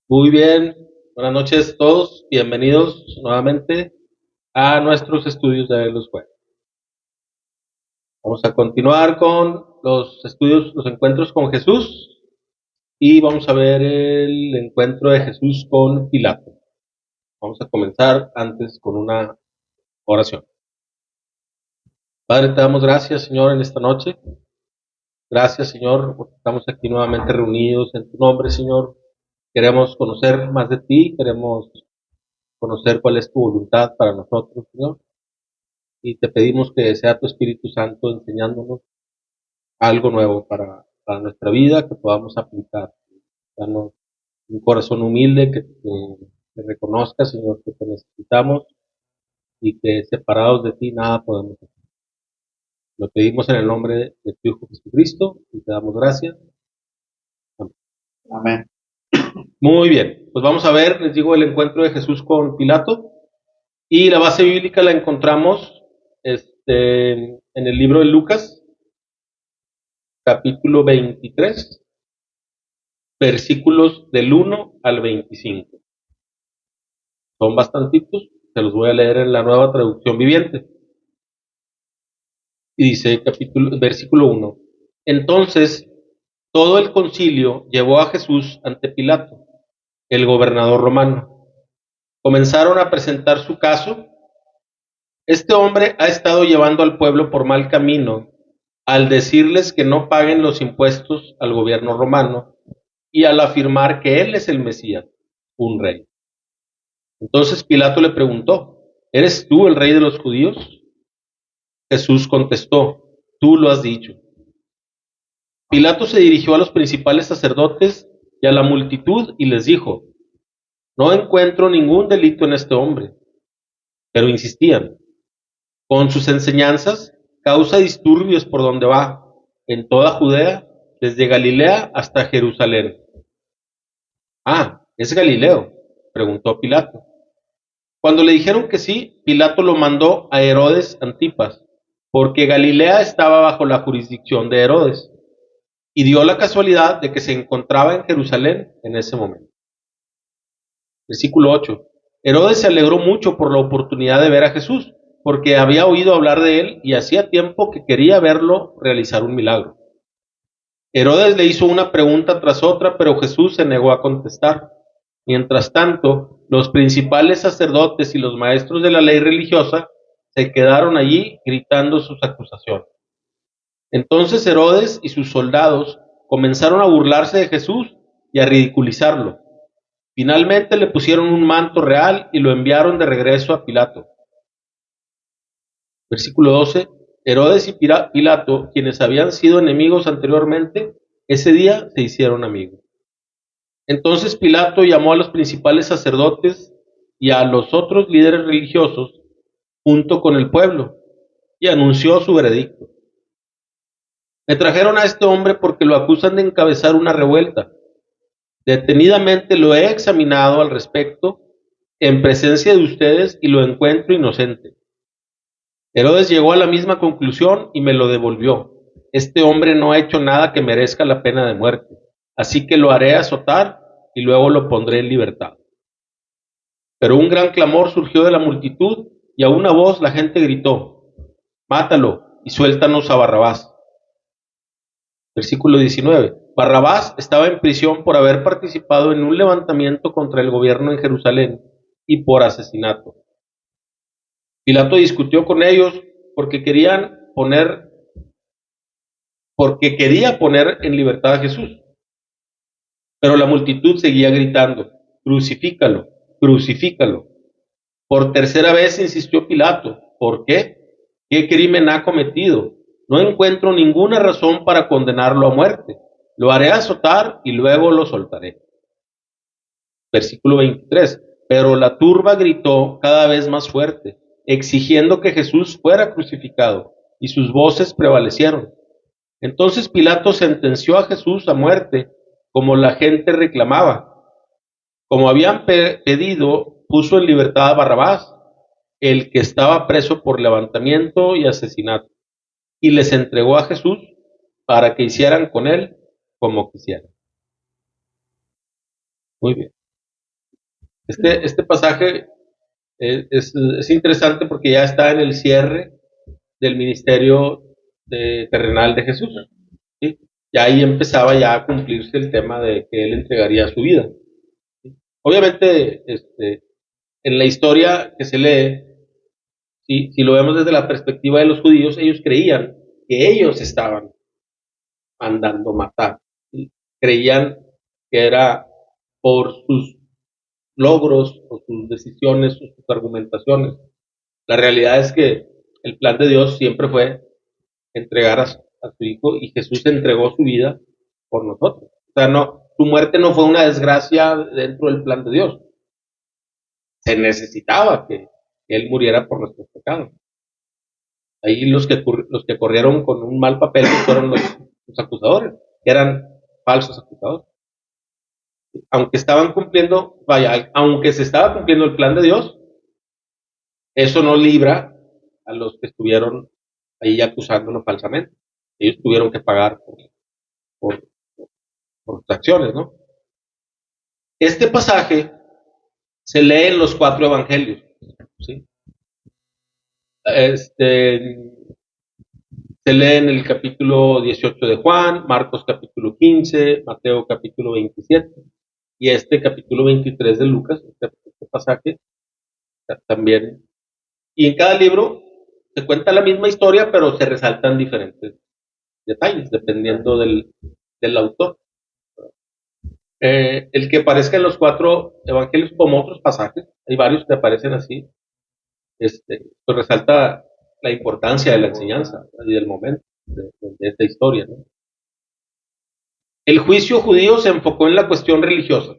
Muy bien, buenas noches a todos, bienvenidos nuevamente a nuestros estudios de los jueves. Vamos a continuar con los estudios, los encuentros con Jesús y vamos a ver el encuentro de Jesús con Pilato. Vamos a comenzar antes con una oración. Padre, te damos gracias, Señor, en esta noche. Gracias, Señor, porque estamos aquí nuevamente reunidos en tu nombre, Señor. Queremos conocer más de ti, queremos conocer cuál es tu voluntad para nosotros, Señor. Y te pedimos que sea tu Espíritu Santo enseñándonos algo nuevo para nuestra vida, que podamos aplicar. Danos un corazón humilde que reconozca, Señor, que te necesitamos y que separados de ti nada podemos hacer. Lo pedimos en el nombre de tu Hijo Jesucristo y te damos gracias. Amén. Amén. Muy bien, pues vamos a ver, les digo, el encuentro de Jesús con Pilato. Y la base bíblica la encontramos en el libro de Lucas, capítulo 23, versículos del 1 al 25. Son bastantitos, se los voy a leer en la nueva traducción viviente. Y dice versículo 1. Entonces, todo el concilio llevó a Jesús ante Pilato, el gobernador romano. Comenzaron a presentar su caso. Este hombre ha estado llevando al pueblo por mal camino al decirles que no paguen los impuestos al gobierno romano y al afirmar que él es el Mesías, un rey. Entonces Pilato le preguntó, ¿eres tú el rey de los judíos? Jesús contestó, tú lo has dicho. Pilato se dirigió a los principales sacerdotes y a la multitud y les dijo, no encuentro ningún delito en este hombre. Pero insistían, con sus enseñanzas causa disturbios por donde va, en toda Judea, desde Galilea hasta Jerusalén. Ah, ¿es Galileo? Preguntó Pilato. Cuando le dijeron que sí, Pilato lo mandó a Herodes Antipas, porque Galilea estaba bajo la jurisdicción de Herodes, y dio la casualidad de que se encontraba en Jerusalén en ese momento. Versículo 8. Herodes se alegró mucho por la oportunidad de ver a Jesús, porque había oído hablar de él y hacía tiempo que quería verlo realizar un milagro. Herodes le hizo una pregunta tras otra, pero Jesús se negó a contestar. Mientras tanto, los principales sacerdotes y los maestros de la ley religiosa se quedaron allí gritando sus acusaciones. Entonces Herodes y sus soldados comenzaron a burlarse de Jesús y a ridiculizarlo. Finalmente le pusieron un manto real y lo enviaron de regreso a Pilato. Versículo 12. Herodes y Pilato, quienes habían sido enemigos anteriormente, ese día se hicieron amigos. Entonces Pilato llamó a los principales sacerdotes y a los otros líderes religiosos junto con el pueblo y anunció su veredicto. Me trajeron a este hombre porque lo acusan de encabezar una revuelta. Detenidamente lo he examinado al respecto en presencia de ustedes y lo encuentro inocente. Herodes llegó a la misma conclusión y me lo devolvió. Este hombre no ha hecho nada que merezca la pena de muerte, así que lo haré azotar y luego lo pondré en libertad. Pero un gran clamor surgió de la multitud y a una voz la gente gritó, mátalo y suéltanos a Barrabás. Versículo 19. Barrabás estaba en prisión por haber participado en un levantamiento contra el gobierno en Jerusalén y por asesinato. Pilato discutió con ellos porque quería poner en libertad a Jesús. Pero la multitud seguía gritando, crucifícalo, crucifícalo. Por tercera vez insistió Pilato, ¿por qué? ¿Qué crimen ha cometido? No encuentro ninguna razón para condenarlo a muerte. Lo haré azotar y luego lo soltaré. Versículo 23. Pero la turba gritó cada vez más fuerte, exigiendo que Jesús fuera crucificado, y sus voces prevalecieron. Entonces Pilato sentenció a Jesús a muerte, como la gente reclamaba. Como habían pedido, puso en libertad a Barrabás, el que estaba preso por levantamiento y asesinato, y les entregó a Jesús para que hicieran con él como quisieran. Muy bien. Este pasaje es interesante porque ya está en el cierre del ministerio terrenal de Jesús, ¿sí? Ya ahí empezaba ya a cumplirse el tema de que él entregaría su vida, ¿sí? Obviamente, en la historia que se lee, si lo vemos desde la perspectiva de los judíos, ellos creían que ellos estaban mandando matar, ¿sí? Creían que era por sus logros o sus decisiones o sus argumentaciones. La realidad es que el plan de Dios siempre fue entregar a su hijo, y Jesús entregó su vida por nosotros. O sea, no, su muerte no fue una desgracia dentro del plan de Dios. Se necesitaba que él muriera por nuestros pecados. Ahí los que corrieron con un mal papel fueron los acusadores, que eran falsos acusadores. Aunque estaban cumpliendo, vaya, aunque se estaba cumpliendo el plan de Dios, eso no libra a los que estuvieron ahí acusándolo falsamente. Ellos tuvieron que pagar por, por sus acciones, ¿no? Este pasaje se lee en los cuatro evangelios, ¿sí? Se lee en el capítulo 18 de Juan, Marcos capítulo 15, Mateo capítulo 27 y este capítulo 23 de Lucas, este pasaje también. Y en cada libro se cuenta la misma historia, pero se resaltan diferentes detalles, dependiendo del autor. El que aparezca en los cuatro evangelios, como otros pasajes, hay varios que aparecen así, pues resalta la importancia de la enseñanza y del momento de esta historia, ¿no? El juicio judío se enfocó en la cuestión religiosa,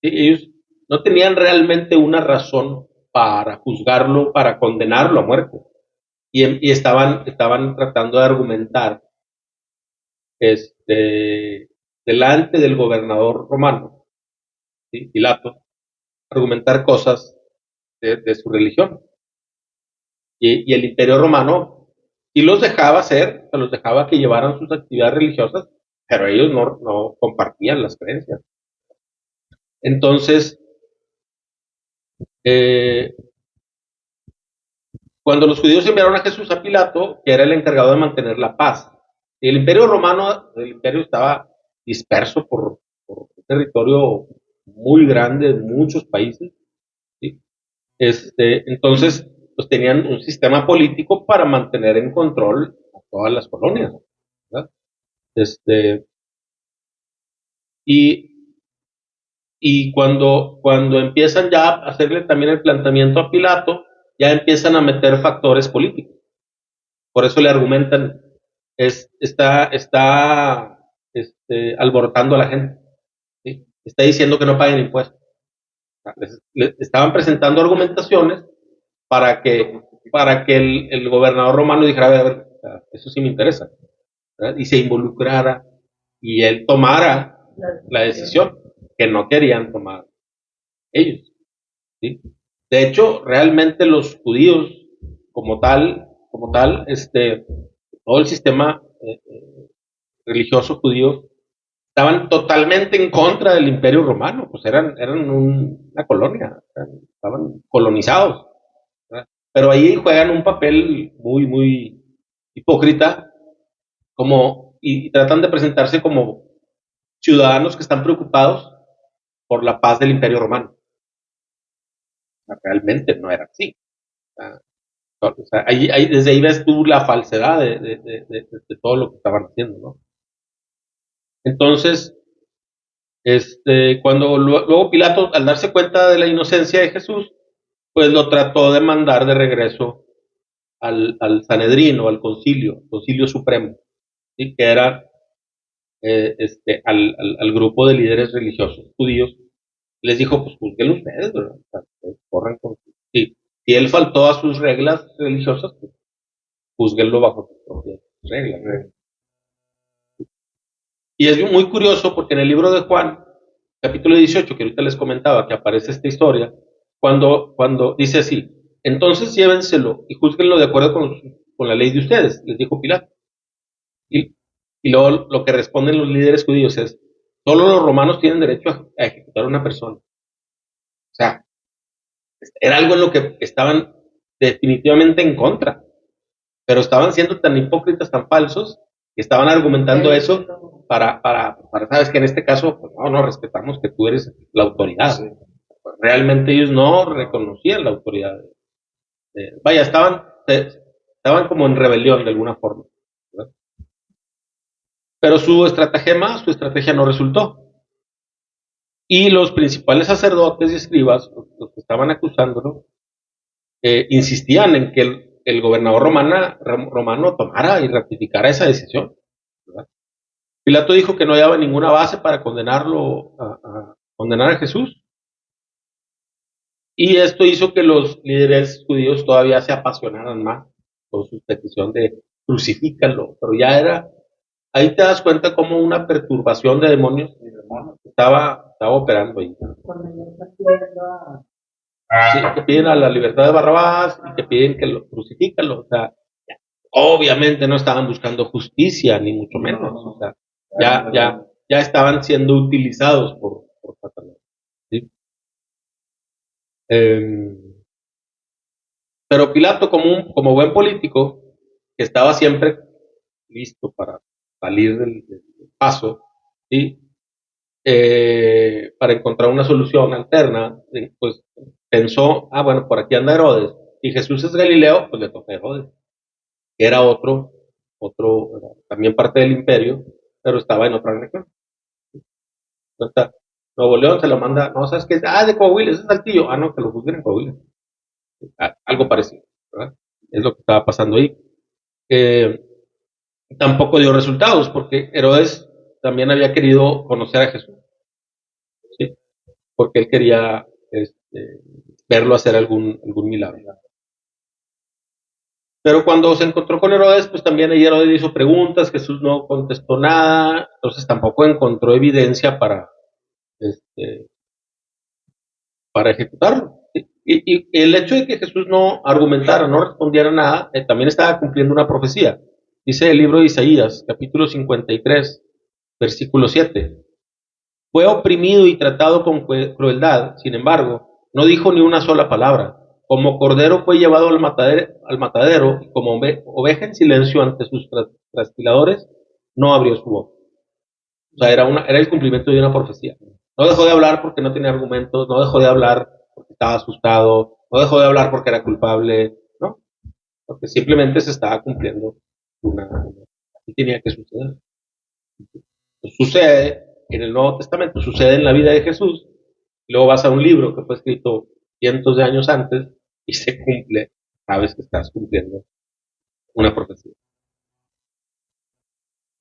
¿sí? Ellos no tenían realmente una razón para juzgarlo, para condenarlo a muerte, y estaban tratando de argumentar delante del gobernador romano, ¿sí? Pilato, argumentar cosas de su religión. Y el imperio romano sí los dejaba hacer, los dejaba que llevaran sus actividades religiosas, pero ellos no compartían las creencias. Entonces, eh, cuando los judíos enviaron a Jesús a Pilato, que era el encargado de mantener la paz, y el imperio romano, el imperio estaba disperso por un territorio muy grande, muchos países, ¿sí? Entonces, pues tenían un sistema político para mantener en control a todas las colonias, ¿verdad? Este, y, y cuando empiezan ya a hacerle también el planteamiento a Pilato, ya empiezan a meter factores políticos. Por eso le argumentan, está alborotando a la gente, ¿sí? Está diciendo que no paguen impuestos. Les estaban presentando argumentaciones para que el gobernador romano dijera, a ver, eso sí me interesa, ¿verdad? Y se involucrara y él tomara la decisión que no querían tomar ellos, ¿sí? De hecho, realmente los judíos, como tal, todo el sistema religioso judío estaban totalmente en contra del imperio romano, pues eran una colonia, estaban colonizados, ¿verdad? Pero ahí juegan un papel muy, muy hipócrita, y tratan de presentarse como ciudadanos que están preocupados por la paz del imperio romano. Realmente no era así. O sea, desde ahí ves tú la falsedad de todo lo que estaban haciendo, ¿no? Entonces, cuando luego Pilato, al darse cuenta de la inocencia de Jesús, pues lo trató de mandar de regreso al Sanedrín o al concilio supremo, ¿sí? Que era al grupo de líderes religiosos judíos. Les dijo, pues juzguen ustedes, ¿verdad? O sea, corran con... Sí. Si él faltó a sus reglas religiosas, pues juzguenlo bajo sus propias reglas. Y es muy curioso porque en el libro de Juan, capítulo 18, que ahorita les comentaba, que aparece esta historia, cuando dice así, entonces llévenselo y júzguenlo de acuerdo con la ley de ustedes, les dijo Pilato. Y, y luego lo que responden los líderes judíos es, solo los romanos tienen derecho a ejecutar a una persona. O sea, era algo en lo que estaban definitivamente en contra, pero estaban siendo tan hipócritas, tan falsos, que estaban argumentando eso sabes que en este caso, pues no, respetamos que tú eres la autoridad. Sí. Realmente ellos no reconocían la autoridad. Vaya, estaban como en rebelión de alguna forma, ¿verdad? Pero su estrategia no resultó. Y los principales sacerdotes y escribas, los que estaban acusándolo, insistían en que el gobernador romano tomara y ratificara esa decisión, ¿verdad? Pilato dijo que no había ninguna base para condenar a Jesús, y esto hizo que los líderes judíos todavía se apasionaran más con su petición de crucifícalo, pero ahí te das cuenta cómo una perturbación de demonios estaba operando ahí. Sí, que piden a la libertad de Barrabás y que piden que lo crucifícalo. O sea, obviamente no estaban buscando justicia, ni mucho menos. O sea, ya estaban siendo utilizados por Satanás. ¿Sí? Pero Pilato, como buen político, que estaba siempre listo para salir del paso, ¿sí? Para encontrar una solución alterna, pues pensó, bueno, por aquí anda Herodes, y Jesús es Galileo, pues le toca a Herodes, que era también parte del imperio, pero estaba en otra región. Entonces, Nuevo León se lo manda, no, ¿sabes qué? De Coahuila, ese es Saltillo, no, que lo juzguen en Coahuila. Algo parecido, ¿verdad? Es lo que estaba pasando ahí. Tampoco dio resultados, porque Herodes también había querido conocer a Jesús, ¿sí? Porque él quería verlo hacer algún milagro. Pero cuando se encontró con Herodes, pues también Herodes hizo preguntas, Jesús no contestó nada, entonces tampoco encontró evidencia para ejecutarlo. Y el hecho de que Jesús no argumentara, no respondiera nada, también estaba cumpliendo una profecía. Dice el libro de Isaías, capítulo 53, versículo 7. Fue oprimido y tratado con crueldad, sin embargo, no dijo ni una sola palabra. Como cordero fue llevado al matadero y como oveja en silencio ante sus trasquiladores, no abrió su boca. O sea, era el cumplimiento de una profecía. No dejó de hablar porque no tenía argumentos, no dejó de hablar porque estaba asustado, no dejó de hablar porque era culpable, ¿no? Porque simplemente se estaba cumpliendo así tenía que suceder. Pues sucede en el Nuevo Testamento, sucede en la vida de Jesús, y luego vas a un libro que fue escrito cientos de años antes y se cumple, sabes que estás cumpliendo una profecía.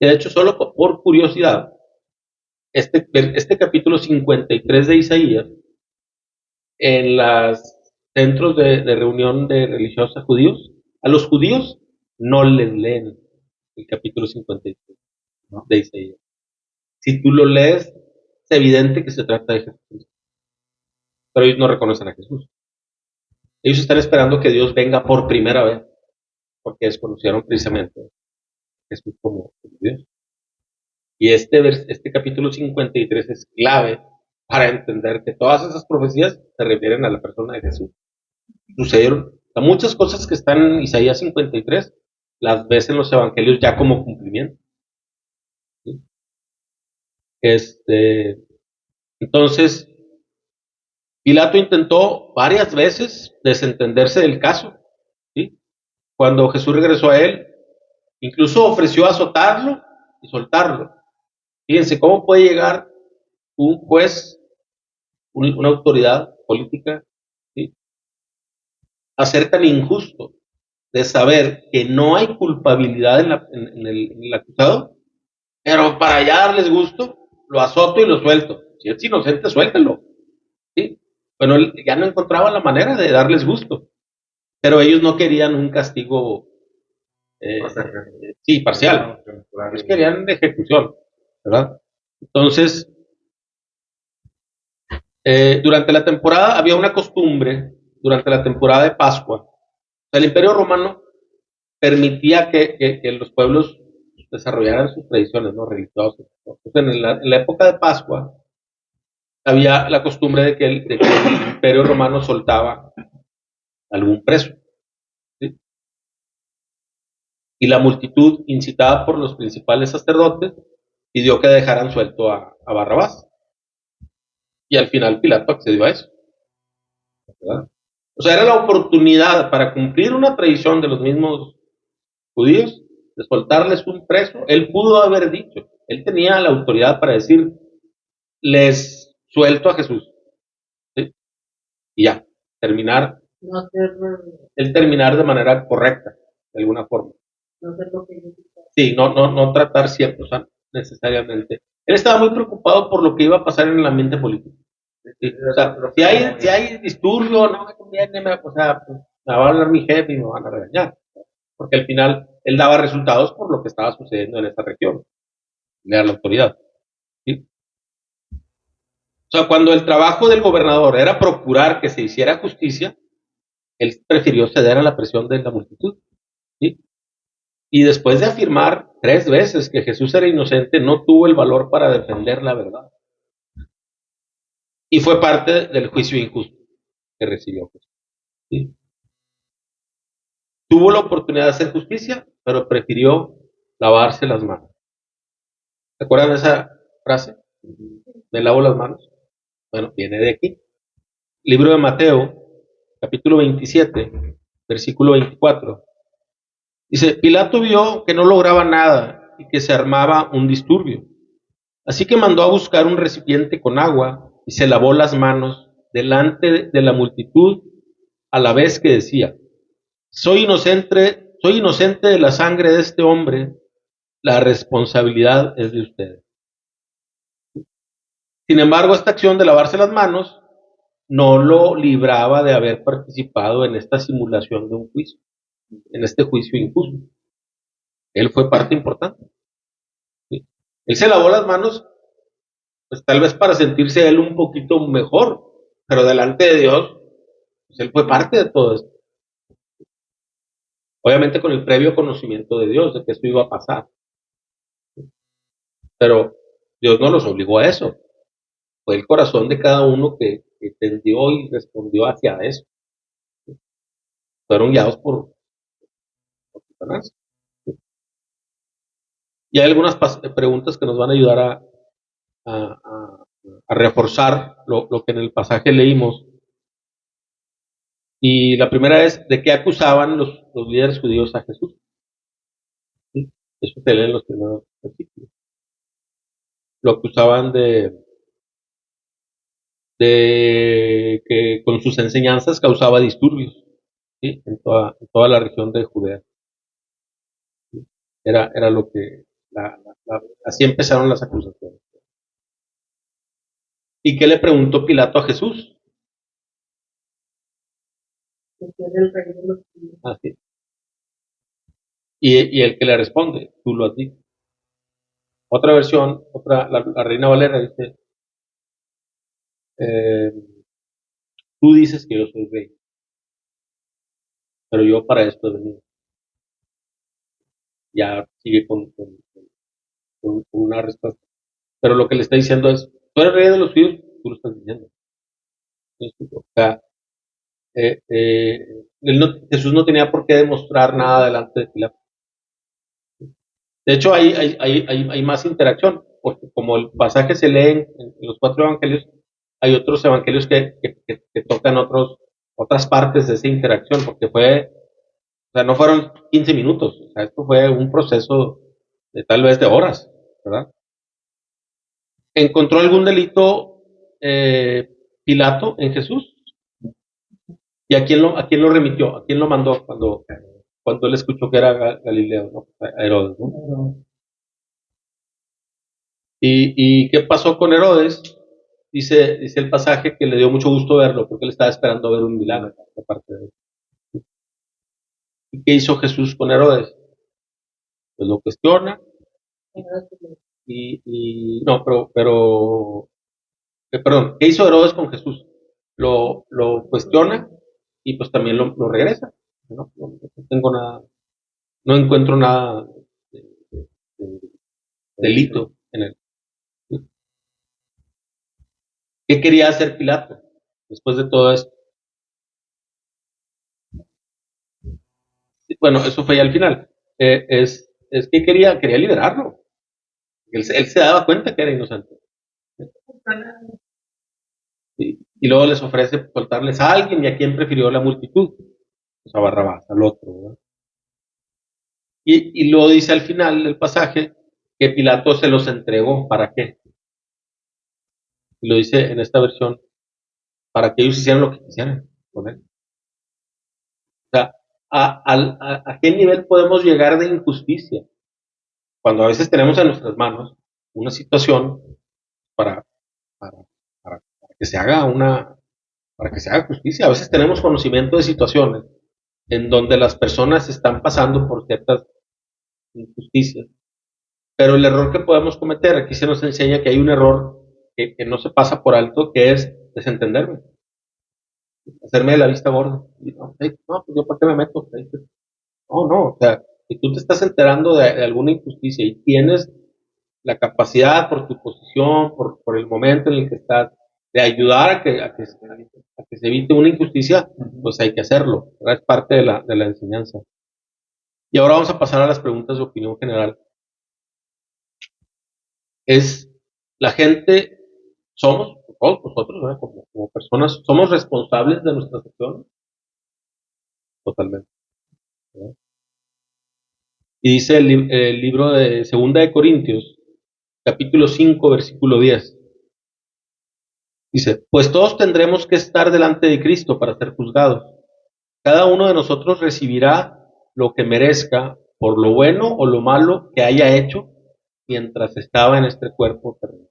Y de hecho, solo por curiosidad, este capítulo 53 de Isaías, en los centros de reunión de religiosos judíos, a los judíos no les leen el capítulo 53 de Isaías. Si tú lo lees, es evidente que se trata de Jesús, pero ellos no reconocen a Jesús. Ellos están esperando que Dios venga por primera vez, porque desconocieron precisamente a Jesús como Dios. Y este capítulo 53 es clave para entender que todas esas profecías se refieren a la persona de Jesús. Sucedieron muchas cosas que están en Isaías 53, las ves en los evangelios ya como cumplimiento. ¿Sí? Entonces, Pilato intentó varias veces desentenderse del caso, ¿sí? Cuando Jesús regresó a él, incluso ofreció azotarlo y soltarlo. Fíjense cómo puede llegar un juez, una autoridad política, ¿sí?, a ser tan injusto de saber que no hay culpabilidad en el acusado, pero para ya darles gusto, lo azoto y lo suelto. Si es inocente, suéltalo. ¿Sí? Bueno, él ya no encontraba la manera de darles gusto, pero ellos no querían un castigo parcial. Ellos querían de ejecución, ¿verdad? Entonces, durante la temporada había una costumbre, durante la temporada de Pascua, el Imperio Romano permitía que los pueblos desarrollaran sus tradiciones, ¿no?, religiosas. Entonces, en la época de Pascua, había la costumbre de que el imperio romano soltaba algún preso, ¿sí? Y la multitud, incitada por los principales sacerdotes, pidió que dejaran suelto a Barrabás. Y al final Pilato accedió a eso, ¿verdad? O sea, era la oportunidad para cumplir una tradición de los mismos judíos, de soltarles un preso. Él pudo haber dicho, él tenía la autoridad para decir, les suelto a Jesús, ¿sí? Y ya, terminar, no hacer, el terminar de manera correcta, de alguna forma. No hacer lo que sí, no tratar siempre, o sea, necesariamente. Él estaba muy preocupado por lo que iba a pasar en el ambiente político. Sí, o sea, si hay disturbio, no me conviene, o sea, pues, me va a hablar mi jefe y me van a regañar. Porque al final él daba resultados por lo que estaba sucediendo en esa región, de la autoridad. ¿Sí? O sea, cuando el trabajo del gobernador era procurar que se hiciera justicia, él prefirió ceder a la presión de la multitud. ¿Sí? Y después de afirmar 3 veces que Jesús era inocente, no tuvo el valor para defender la verdad. Y fue parte del juicio injusto que recibió Jesús. ¿Sí? Tuvo la oportunidad de hacer justicia, pero prefirió lavarse las manos. ¿Se acuerdan de esa frase? Me lavo las manos. Bueno, viene de aquí. Libro de Mateo, capítulo 27, versículo 24. Dice, Pilato vio que no lograba nada y que se armaba un disturbio. Así que mandó a buscar un recipiente con agua y se lavó las manos delante de la multitud a la vez que decía, soy inocente de la sangre de este hombre, la responsabilidad es de ustedes. Sin embargo, esta acción de lavarse las manos no lo libraba de haber participado en esta simulación de un juicio, en este juicio injusto. Él fue parte importante. ¿Sí? Él se lavó las manos, pues tal vez para sentirse él un poquito mejor, pero delante de Dios, pues él fue parte de todo esto. Obviamente con el previo conocimiento de Dios, de que esto iba a pasar. Pero Dios no los obligó a eso. Fue el corazón de cada uno que tendió y respondió hacia eso. Fueron guiados por Satanás. Y hay algunas preguntas que nos van a ayudar a reforzar lo que en el pasaje leímos. Y la primera es, ¿de qué acusaban los líderes judíos a Jesús? ¿Sí? Eso se lee en los primeros versículos. Lo acusaban de que con sus enseñanzas causaba disturbios, ¿sí? En toda la región de Judea. ¿Sí? Era lo que, así empezaron las acusaciones. ¿Y qué le preguntó Pilato a Jesús? Así. Y el que le responde, tú lo has dicho. Otra versión, la Reina Valera dice, eh, tú dices que yo soy rey, pero yo para esto he venido. Ya sigue con una respuesta. Pero lo que le está diciendo es, tú eres rey de los judíos, tú lo estás diciendo. O sea, Jesús no tenía por qué demostrar nada delante de Pilato. De hecho, hay más interacción, porque como el pasaje se lee en los 4 evangelios, hay otros evangelios que tocan otras partes de esa interacción, porque o sea, no fueron 15 minutos, o sea, esto fue un proceso de tal vez de horas, ¿verdad? ¿Encontró algún delito Pilato en Jesús? ¿Y a quién lo remitió? ¿A quién lo mandó cuando él escuchó que era Galileo, ¿no? A Herodes, ¿no? ¿Y qué pasó con Herodes? Dice el pasaje que le dio mucho gusto verlo porque él estaba esperando ver un milagro de parte de él. ¿Y qué hizo Jesús con Herodes? Pues lo cuestiona no, perdón, ¿qué hizo Herodes con Jesús? Lo cuestiona y pues también lo regresa. No tengo nada, no encuentro nada de delito en él. ¿Qué quería hacer Pilato después de todo esto? Bueno, eso fue ya al final. Es que quería liberarlo. Él se daba cuenta que era inocente. Y luego les ofrece soltarles a alguien, y a quien prefirió la multitud. Pues a Barrabás, al otro, ¿verdad? Y luego dice al final del pasaje que Pilato se los entregó. ¿Para qué? Y lo dice en esta versión, para que ellos hicieran lo que quisieran con él. O sea, ¿a qué nivel podemos llegar de injusticia? Cuando a veces tenemos en nuestras manos una situación para, para, para que se haga para que se haga justicia. A veces tenemos conocimiento de situaciones en donde las personas están pasando por ciertas injusticias. Pero el error que podemos cometer, aquí se nos enseña que hay un error que no se pasa por alto, que es desentenderme, hacerme de la vista gorda. Y no, hey, no, pues yo por qué me meto. Hey, no, no, o sea, si tú te estás enterando de alguna injusticia y tienes la capacidad por tu posición, por el momento en el que estás, de ayudar a que se evite una injusticia, pues hay que hacerlo. ¿Verdad? Es parte de la enseñanza. Y ahora vamos a pasar a las preguntas de opinión general. Es la gente, somos, todos nosotros, ¿verdad? Como personas, somos responsables de nuestras acciones, totalmente. ¿Verdad? Y dice el libro de Segunda de Corintios, capítulo 5 versículo 10. Dice, pues todos tendremos que estar delante de Cristo para ser juzgados. Cada uno de nosotros recibirá lo que merezca por lo bueno o lo malo que haya hecho mientras estaba en este cuerpo terrenal.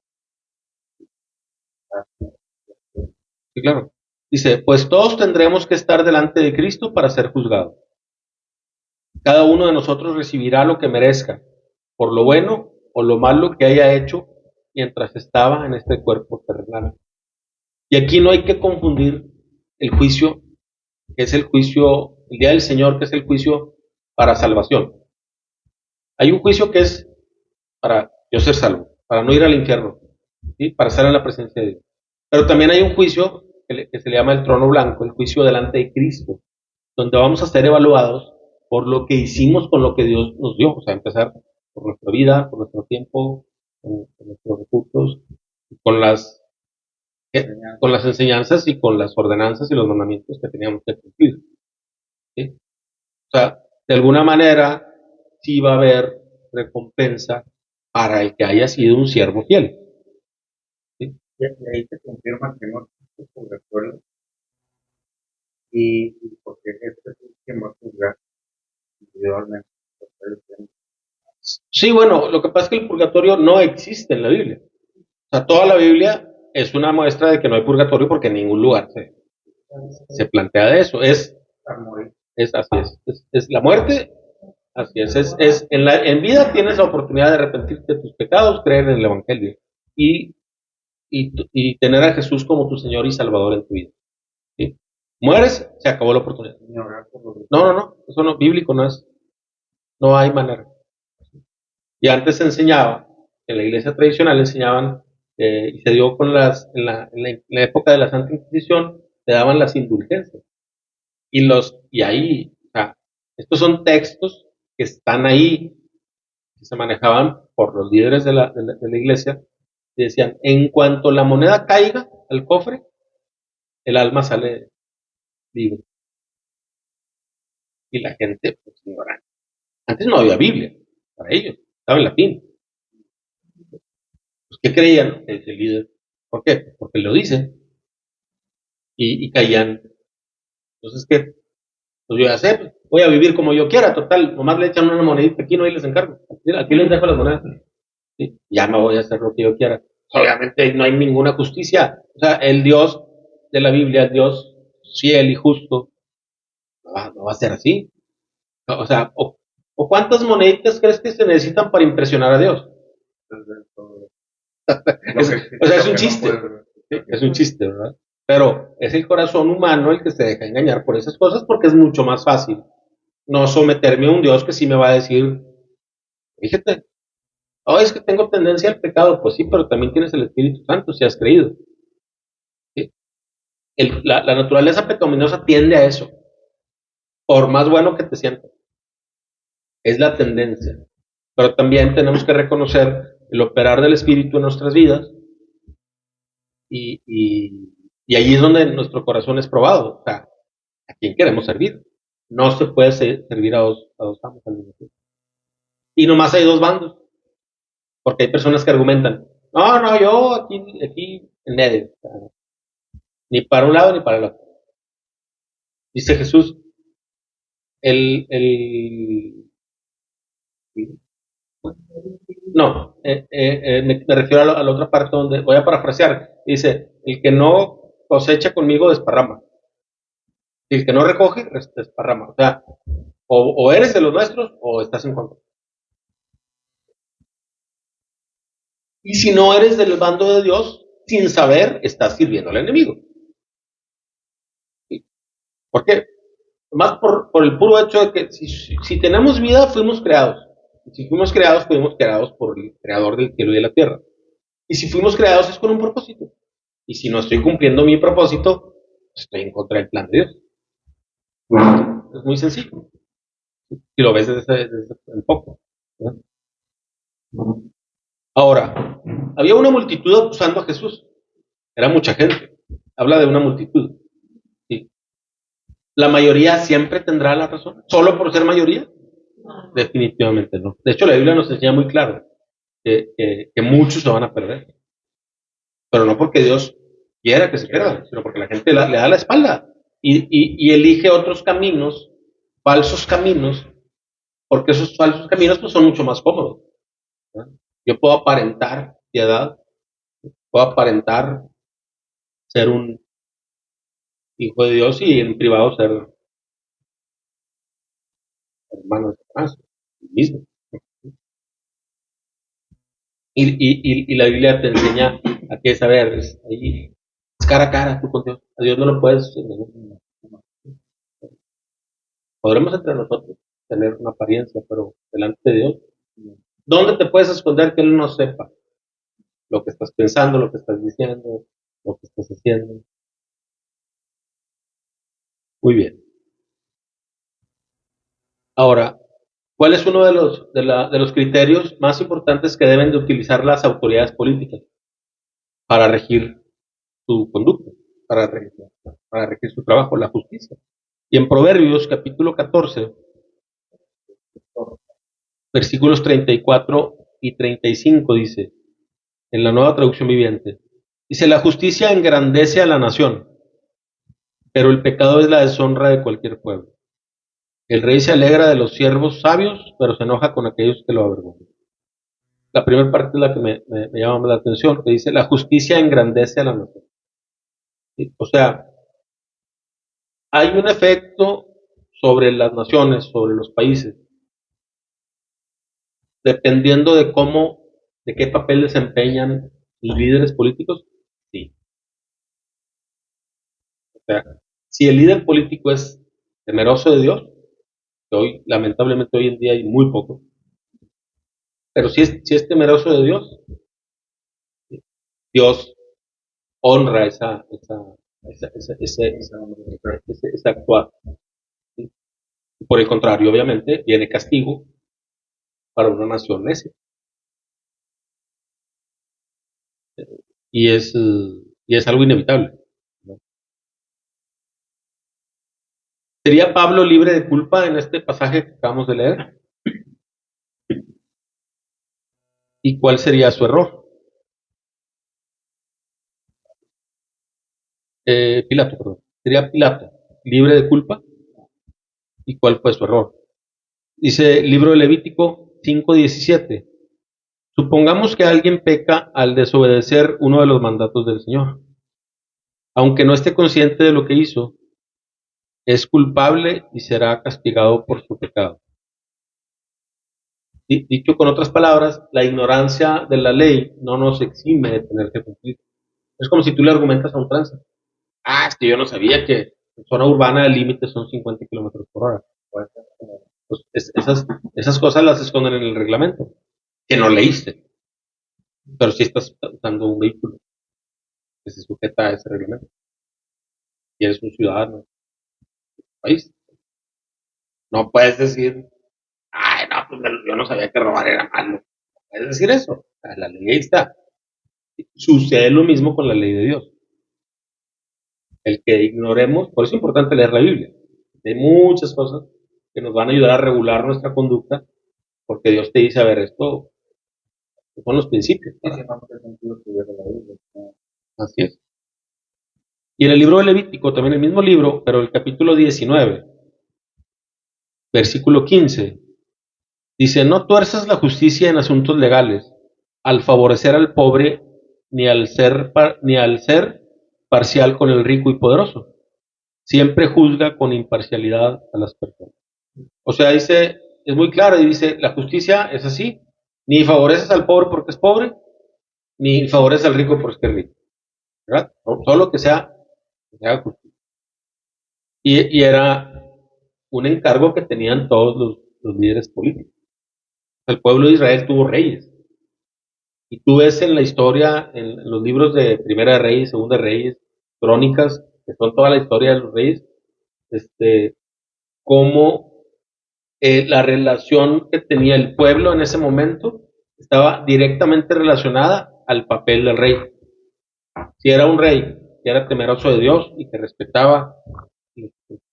Sí, claro. Dice, pues todos tendremos que estar delante de Cristo para ser juzgados. Cada uno de nosotros recibirá lo que merezca por lo bueno o lo malo que haya hecho mientras estaba en este cuerpo terrenal. Y aquí no hay que confundir el juicio, que es el juicio, el día del Señor, que es el juicio para salvación. Hay un juicio que es para yo ser salvo, para no ir al infierno, ¿sí? Para estar en la presencia de Dios. Pero también hay un juicio que se le llama el trono blanco, el juicio delante de Cristo, donde vamos a ser evaluados por lo que hicimos con lo que Dios nos dio. O sea, empezar por nuestra vida, por nuestro tiempo, con nuestros recursos, con las, con las enseñanzas y con las ordenanzas y los mandamientos que teníamos que cumplir. ¿Sí? O sea, de alguna manera sí va a haber recompensa para el que haya sido un siervo fiel. ¿Sí? Y ahí se confirma que no existe purgatorio y porque este es el que va a juzgar individualmente. Sí, bueno, lo que pasa es que el purgatorio no existe en la Biblia. O sea, toda la Biblia es una muestra de que no hay purgatorio porque en ningún lugar se plantea de eso. Es así es la muerte, así es en vida tienes la oportunidad de arrepentirte de tus pecados, creer en el Evangelio y, y tener a Jesús como tu Señor y Salvador en tu vida. ¿Sí? Mueres, se acabó la oportunidad. No, eso no, bíblico no es, no hay manera. Y antes se enseñaba, en la iglesia tradicional enseñaban, y se dio con en la época de la Santa Inquisición, se daban las indulgencias. Y ahí, o sea, estos son textos que están ahí, que se manejaban por los líderes de la iglesia, y decían, en cuanto la moneda caiga al cofre, el alma sale libre. Y la gente, pues, ignorante. Antes no había Biblia para ellos, estaba en latín. Pues, ¿qué creían? El líder. ¿Por qué? Porque lo dice. Y caían. Entonces, ¿qué? Pues yo ya sé, pues, voy a vivir como yo quiera, total. Nomás le echan una monedita aquí, no, y les encargo. Aquí les dejo las monedas. ¿Sí? Ya me voy a hacer lo que yo quiera. Obviamente no hay ninguna justicia. O sea, el Dios de la Biblia, el Dios fiel y justo, no va a ser así. O sea, o cuántas moneditas crees que se necesitan para impresionar a Dios. O sea, es un chiste. ¿Sí? Es un chiste, ¿verdad? Pero es el corazón humano el que se deja engañar por esas cosas porque es mucho más fácil no someterme a un Dios que sí me va a decir, fíjate, oh, es que tengo tendencia al pecado, pues sí, pero también tienes el Espíritu Santo si has creído. La naturaleza pecaminosa tiende a eso, por más bueno que te sientas. Es la tendencia. Pero también tenemos que reconocer el operar del Espíritu en nuestras vidas y, y, y ahí es donde nuestro corazón es probado. O sea, ¿a quién queremos servir? No se puede servir a dos amos al mismo tiempo. Y nomás hay dos bandos, porque hay personas que argumentan, no, yo aquí en medio, o sea, ni para un lado ni para el otro. Dice Jesús, el no, me refiero a la otra parte donde voy a parafrasear. Dice, el que no cosecha conmigo desparrama. Y el que no recoge, desparrama. O sea, o eres de los nuestros o estás en contra. Y si no eres del bando de Dios, sin saber, estás sirviendo al enemigo. ¿Sí? ¿Por qué? Más por el puro hecho de que si tenemos vida, fuimos creados. Y si fuimos creados por el creador del cielo y de la tierra. Y si fuimos creados es con un propósito. Y si no estoy cumpliendo mi propósito, estoy en contra del plan de Dios. Es muy sencillo. Si lo ves desde ese enfoque. Ahora, había una multitud acusando a Jesús. Era mucha gente. Habla de una multitud. ¿Sí? ¿La mayoría siempre tendrá la razón? ¿Solo por ser mayoría? Definitivamente no. De hecho, la Biblia nos enseña muy claro que muchos se van a perder. Pero no porque Dios quiera que se pierdan, sino porque la gente le da la espalda y elige otros caminos, falsos caminos, porque esos falsos caminos pues, son mucho más cómodos. ¿No? Yo puedo aparentar piedad, puedo aparentar ser un hijo de Dios y en privado ser hermano de Satanás, mismo. Y la Biblia te enseña a que saber, ahí, es cara a cara tú con Dios. A Dios no lo puedes. Podremos entre nosotros tener una apariencia, pero delante de Dios, ¿dónde te puedes esconder que Él no sepa lo que estás pensando, lo que estás diciendo, lo que estás haciendo? Muy bien. Ahora, ¿cuál es uno de los criterios más importantes que deben de utilizar las autoridades políticas para regir su conducta, para regir su trabajo? La justicia. Y en Proverbios capítulo 14, versículos 34 y 35 dice, en la nueva traducción viviente, dice, la justicia engrandece a la nación, pero el pecado es la deshonra de cualquier pueblo. El rey se alegra de los siervos sabios, pero se enoja con aquellos que lo avergonzan. La primera parte es la que me llama la atención, que dice, la justicia engrandece a la nación. ¿Sí? O sea, hay un efecto sobre las naciones, sobre los países, dependiendo de cómo, de qué papel desempeñan los líderes políticos. Sí. O sea, si el líder político es temeroso de Dios, que hoy, lamentablemente hoy en día hay muy poco, pero si es temeroso de Dios, Dios honra ese actuar. ¿Sí? Por el contrario, obviamente, viene castigo para una nación necia. Y es, y es algo inevitable. ¿No? ¿Sería Pablo libre de culpa en este pasaje que acabamos de leer? ¿Y cuál sería su error? Pilato, perdón. ¿Sería Pilato libre de culpa? ¿Y cuál fue su error? Dice libro de Levítico 5:17. Supongamos que alguien peca al desobedecer uno de los mandatos del Señor. Aunque no esté consciente de lo que hizo, es culpable y será castigado por su pecado. Dicho con otras palabras, la ignorancia de la ley no nos exime de tener que cumplir. Es como si tú le argumentas a un tránsito. Ah, es que yo no sabía que en zona urbana el límite son 50 kilómetros por hora. Pues esas cosas las esconden en el reglamento, que no leíste, pero sí estás usando un vehículo que se sujeta a ese reglamento. y eres un ciudadano del país. No puedes decir, ay, no, pues yo no sabía que robar era malo. No puedes decir eso. O sea, la ley ahí está. Sucede lo mismo con la ley de Dios. El que ignoremos, por eso es importante leer la Biblia. Hay muchas cosas que nos van a ayudar a regular nuestra conducta, porque Dios te dice, a ver, esto son los principios. Así es. Y en el libro de Levítico, también el mismo libro, pero el capítulo 19, versículo 15, dice, no tuerzas la justicia en asuntos legales, al favorecer al pobre, ni al ser parcial con el rico y poderoso. Siempre juzga con imparcialidad a las personas. O sea, dice, es muy claro y dice, la justicia es así, ni favoreces al pobre porque es pobre, ni favoreces al rico porque es rico, ¿verdad? Todo lo que sea justicia. Y era un encargo que tenían todos los líderes políticos. El pueblo de Israel tuvo reyes. Y tú ves en la historia, en los libros de Primera de Reyes, Segunda de Reyes, Crónicas, que son toda la historia de los reyes, cómo la relación que tenía el pueblo en ese momento estaba directamente relacionada al papel del rey. Si era un rey que era temeroso de Dios y que respetaba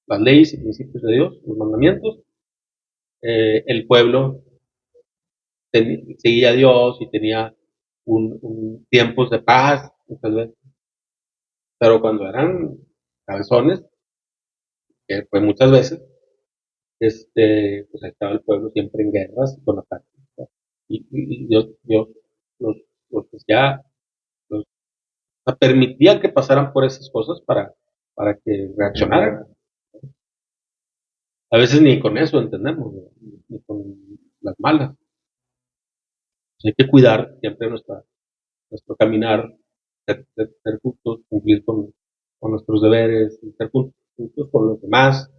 las leyes y principios de Dios, los mandamientos, el pueblo seguía a Dios y tenía tiempos de paz, muchas veces. Pero cuando eran cabezones, que fue muchas veces, pues estaba el pueblo siempre en guerras y con ataques. Y Dios los, los ya los, permitía que pasaran por esas cosas para que reaccionaran. A veces ni con eso entendemos, ni con las malas. Hay que cuidar siempre nuestro caminar, ser justos, cumplir con nuestros deberes, ser justos con los demás,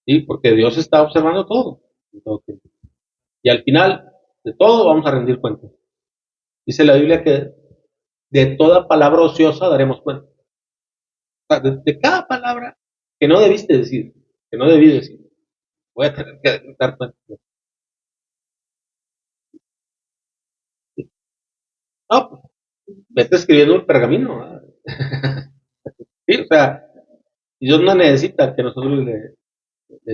¿sí? Porque Dios está observando todo, en todo tiempo. Y al final de todo vamos a rendir cuentas. Dice la Biblia que de toda palabra ociosa daremos cuenta. O sea, de cada palabra que no debiste decir, que no debí decir, voy a tener que dar cuenta. No, pues, vete escribiendo un pergamino. Sí, o sea, Dios no necesita que nosotros le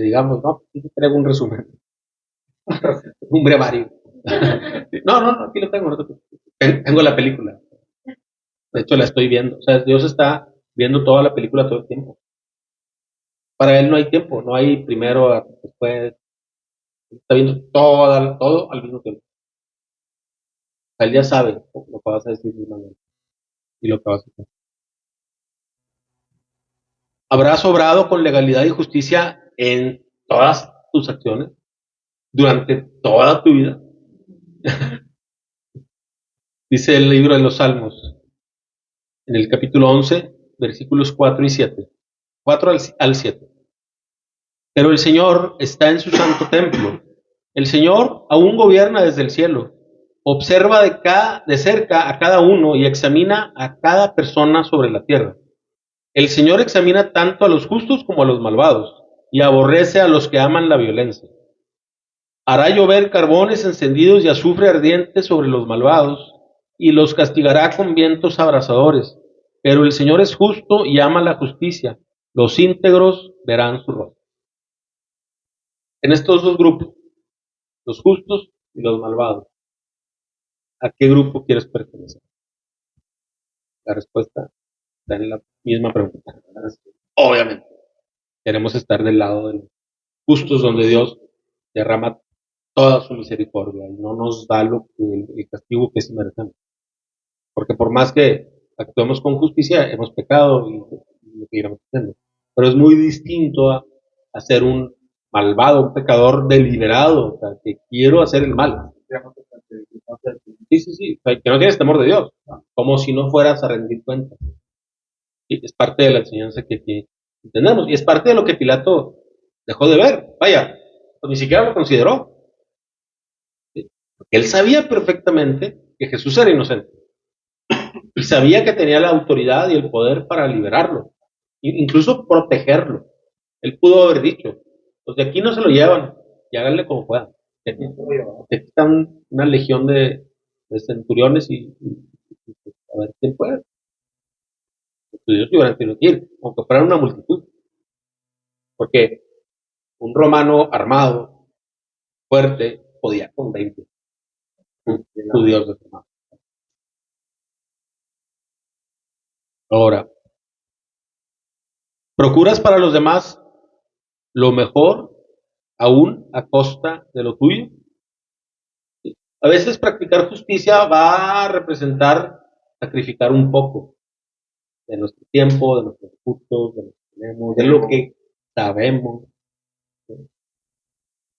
digamos, no, aquí te traigo un resumen, un brevario. No, aquí lo tengo, no te preocupes. Tengo la película. De hecho, la estoy viendo. O sea, Dios está viendo toda la película todo el tiempo. Para Él no hay tiempo, no hay primero, después. Está viendo todo al mismo tiempo. O sea, Él ya sabe lo que vas a decir y lo que vas a hacer. ¿Habrás obrado con legalidad y justicia en todas tus acciones durante toda tu vida? Dice el libro de los Salmos, en el capítulo 11, versículos 4 y 7. 4 al 7. Pero el Señor está en su santo templo. El Señor aún gobierna desde el cielo. Observa de cerca a cada uno y examina a cada persona sobre la tierra. El Señor examina tanto a los justos como a los malvados y aborrece a los que aman la violencia. Hará llover carbones encendidos y azufre ardiente sobre los malvados y los castigará con vientos abrasadores. Pero el Señor es justo y ama la justicia. Los íntegros verán su rostro. En estos dos grupos, los justos y los malvados, ¿a qué grupo quieres pertenecer? La respuesta está en la misma pregunta. Obviamente, queremos estar del lado de los justos, donde Dios derrama toda su misericordia y no nos da el castigo que sí merecemos. Porque por más que actuemos con justicia, hemos pecado y lo seguiremos haciendo. Pero es muy distinto a ser un malvado, un pecador deliberado, o sea, que quiero hacer el mal. Sí, o sea, que no tienes temor de Dios, como si no fueras a rendir cuentas. Y es parte de la enseñanza que aquí entendemos, y es parte de lo que Pilato dejó de ver. Vaya, pues ni siquiera lo consideró. ¿Sí? Porque él sabía perfectamente que Jesús era inocente, y sabía que tenía la autoridad y el poder para liberarlo. incluso protegerlo. Él pudo haber dicho, pues de aquí no se lo llevan, y háganle como puedan. Aquí está una legión de centuriones y, pues, a ver quién puede. Pues ellos hubieran tenido que ir, aunque fueran una multitud, porque un romano armado, fuerte, podía con 20 judíos de romano. Ahora, procuras para los demás lo mejor, aún a costa de lo tuyo. A veces practicar justicia va a representar sacrificar un poco de nuestro tiempo, de nuestros recursos, de lo que tenemos, de lo que sabemos. ¿Sí?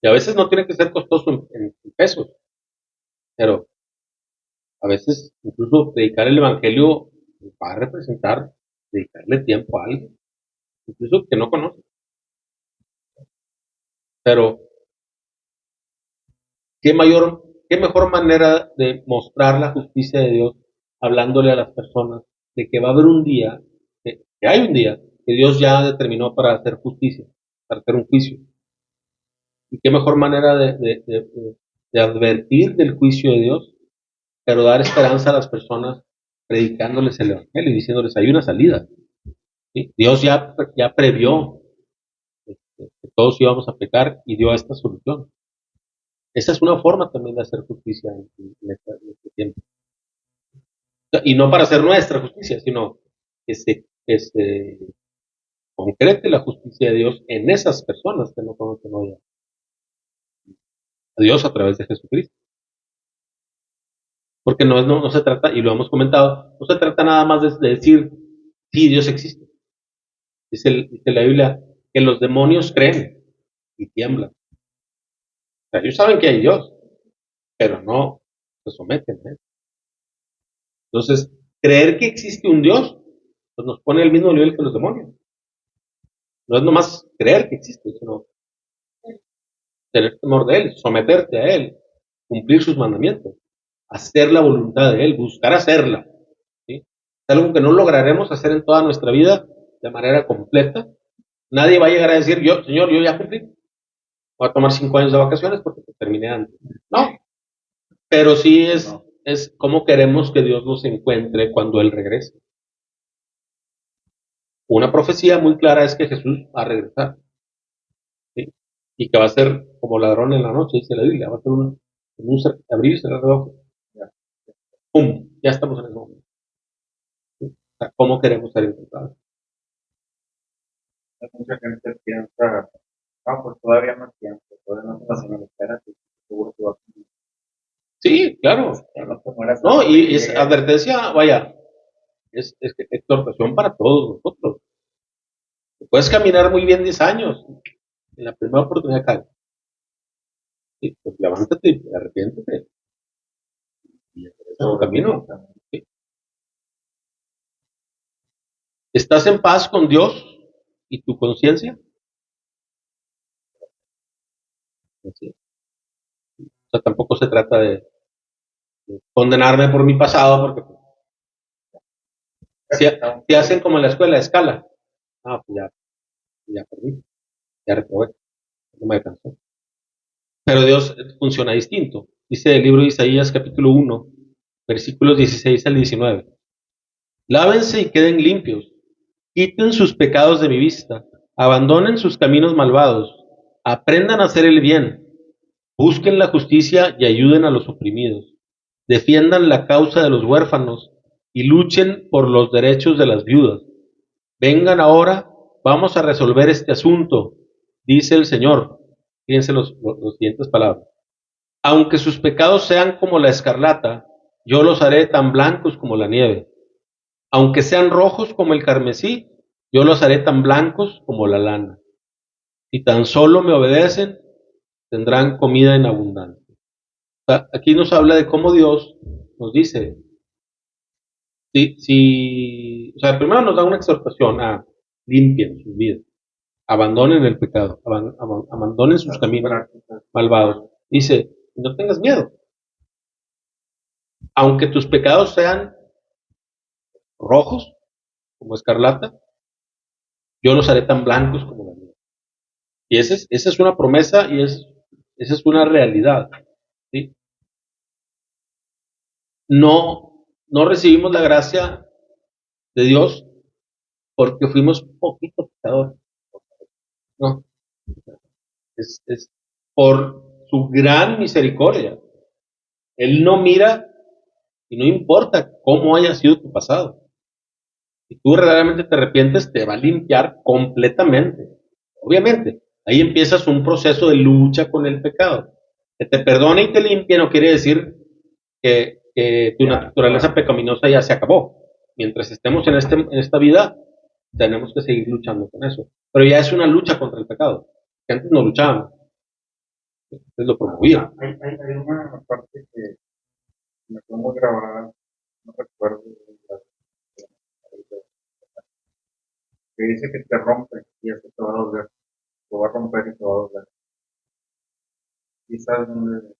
Y a veces no tiene que ser costoso en pesos, pero a veces incluso predicar el evangelio va a representar dedicarle tiempo a alguien, incluso que no conoce. Pero qué mejor manera de mostrar la justicia de Dios hablándole a las personas de que va a haber un día, que hay un día que Dios ya determinó para hacer justicia, para hacer un juicio. Y qué mejor manera de advertir del juicio de Dios, pero dar esperanza a las personas predicándoles el evangelio y diciéndoles hay una salida. ¿Sí? Dios ya previó que todos íbamos a pecar y dio esta solución. Esa es una forma también de hacer justicia en este tiempo. Y no para hacer nuestra justicia, sino que se concrete la justicia de Dios en esas personas que no conocen hoy a Dios a través de Jesucristo. Porque no se trata, y lo hemos comentado, no se trata nada más de decir, sí, Dios existe. Dice la Biblia que los demonios creen y tiemblan. O sea, ellos saben que hay Dios, pero no se someten a él. Entonces, creer que existe un Dios, pues nos pone al mismo nivel que los demonios. No es nomás creer que existe, sino tener temor de Él, someterte a Él, cumplir sus mandamientos, hacer la voluntad de Él, buscar hacerla. ¿Sí? Es algo que no lograremos hacer en toda nuestra vida de manera completa. Nadie va a llegar a decir, yo, Señor, yo ya cumplí, voy a tomar 5 años de vacaciones porque terminé antes. No, pero sí es cómo queremos que Dios nos encuentre cuando Él regrese. Una profecía muy clara es que Jesús va a regresar. ¿Sí? Y que va a ser como ladrón en la noche, dice la Biblia, va a ser un abrir y cerrar de ojos. ¡Pum! Ya estamos en el momento. ¿Sí? O sea, ¿cómo queremos ser encontrados? Mucha gente piensa, pues todavía no tiempo, todavía no estás en la espera, seguro que va a cumplir. Sí, claro. No, y es advertencia, vaya, es exhortación para todos nosotros. Puedes caminar muy bien 10 años, en la primera oportunidad caes. Sí, pues levántate y arrepiéntete. Y es un camino. ¿Sí? ¿Estás en paz con Dios y tu conciencia? Sí. O sea, tampoco se trata de condenarme por mi pasado, porque si hacen como en la escuela, escala. Ah, pues ya perdí, ya reprobé, no me alcanzó. Pero Dios funciona distinto. Dice el libro de Isaías capítulo 1, versículos 16 al 19. Lávense y queden limpios, quiten sus pecados de mi vista, abandonen sus caminos malvados, aprendan a hacer el bien, busquen la justicia y ayuden a los oprimidos, defiendan la causa de los huérfanos y luchen por los derechos de las viudas. Vengan ahora, vamos a resolver este asunto, dice el Señor. Fíjense los siguientes palabras. Aunque sus pecados sean como la escarlata, yo los haré tan blancos como la nieve. Aunque sean rojos como el carmesí, yo los haré tan blancos como la lana. Si tan solo me obedecen, tendrán comida en abundancia. O sea, aquí nos habla de cómo Dios nos dice, o sea, primero nos da una exhortación a limpien sus vidas, abandonen el pecado, abandonen sus caminos malvados. Dice, no tengas miedo, aunque tus pecados sean rojos como escarlata, yo los haré tan blancos como la nieve. Y esa es una promesa y esa es una realidad. ¿Sí? No recibimos la gracia de Dios porque fuimos poquito pecadores. No, es por su gran misericordia. Él no mira y no importa cómo haya sido tu pasado. Si tú verdaderamente te arrepientes, te va a limpiar completamente. Obviamente, ahí empiezas un proceso de lucha con el pecado. Que te perdone y te limpie no quiere decir que tu naturaleza pecaminosa ya se acabó. Mientras estemos en esta vida, tenemos que seguir luchando con eso. Pero ya es una lucha contra el pecado. Que antes no luchábamos, antes lo promovía. Hay una parte que me quedó muy grabada, no recuerdo, que dice que te rompe y eso te va a doler, te va a romper y te va a doler. Quizás donde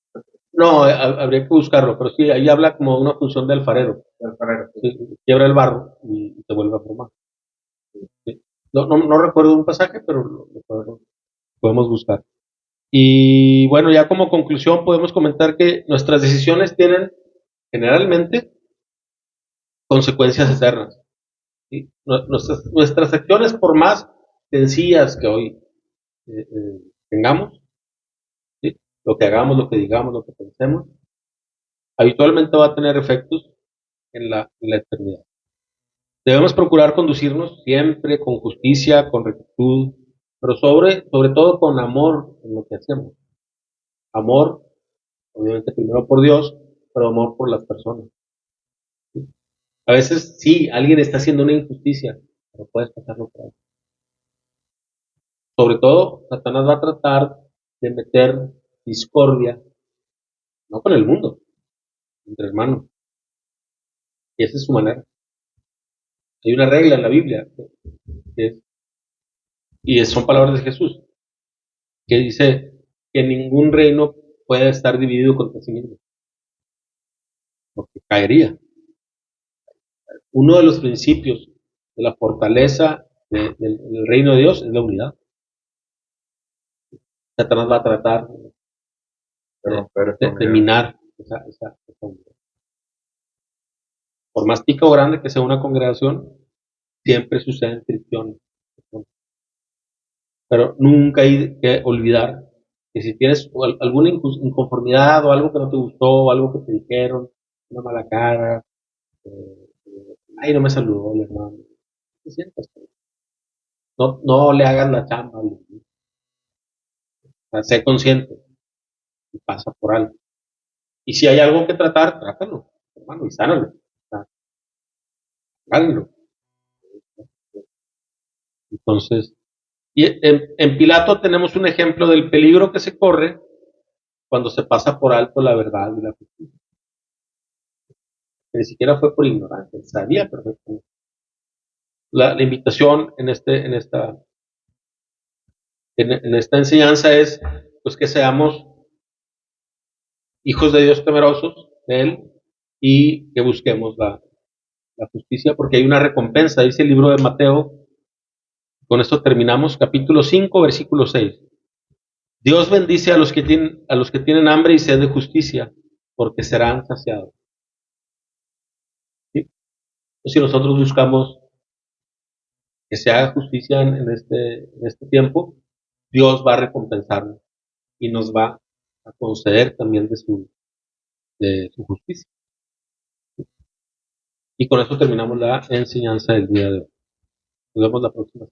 No, habría que buscarlo, pero sí, ahí habla como de una función de alfarero. el alfarero, Sí, quiebra el barro y te vuelve a formar. Sí. No recuerdo un pasaje, pero podemos buscar. Y bueno, ya como conclusión podemos comentar que nuestras decisiones tienen generalmente consecuencias eternas. ¿Sí? Nuestras acciones, por más sencillas que hoy tengamos, ¿sí? Lo que hagamos, lo que digamos, lo que pensemos, habitualmente va a tener efectos en la eternidad. Debemos procurar conducirnos siempre con justicia, con rectitud, pero sobre todo con amor en lo que hacemos. Amor, obviamente primero por Dios, pero amor por las personas. A veces sí, alguien está haciendo una injusticia, pero puedes pasarlo por ahí. Sobre todo, Satanás va a tratar de meter discordia, no con el mundo, entre hermanos. Y esa es su manera. Hay una regla en la Biblia, que es, y son palabras de Jesús, que dice que ningún reino puede estar dividido contra sí mismo, porque caería. Uno de los principios de la fortaleza del reino de Dios es la unidad. Satanás va a tratar de minar esa unidad. Por más pico grande que sea una congregación, siempre suceden fricciones. Pero nunca hay que olvidar que si tienes alguna inconformidad o algo que no te gustó, o algo que te dijeron, una mala cara, ay, no me saludó el hermano, no te sientas. No le hagas la chamba. O sea, sé consciente y pasa por algo. Y si hay algo que tratar, trátalo, hermano, y sánalo. O sea, háganlo. Entonces, y en Pilato tenemos un ejemplo del peligro que se corre cuando se pasa por alto la verdad y la justicia. Que ni siquiera fue por ignorancia, sabía perfectamente. La invitación en esta enseñanza es pues que seamos hijos de Dios temerosos de Él y que busquemos la justicia porque hay una recompensa, dice el libro de Mateo. Con esto terminamos, capítulo 5, versículo 6. Dios bendice a los que tienen hambre y sed de justicia, porque serán saciados. ¿Sí? Entonces, si nosotros buscamos que se haga justicia en este tiempo, Dios va a recompensarnos y nos va a conceder también de su justicia. Y con eso terminamos la enseñanza del día de hoy. Nos vemos la próxima.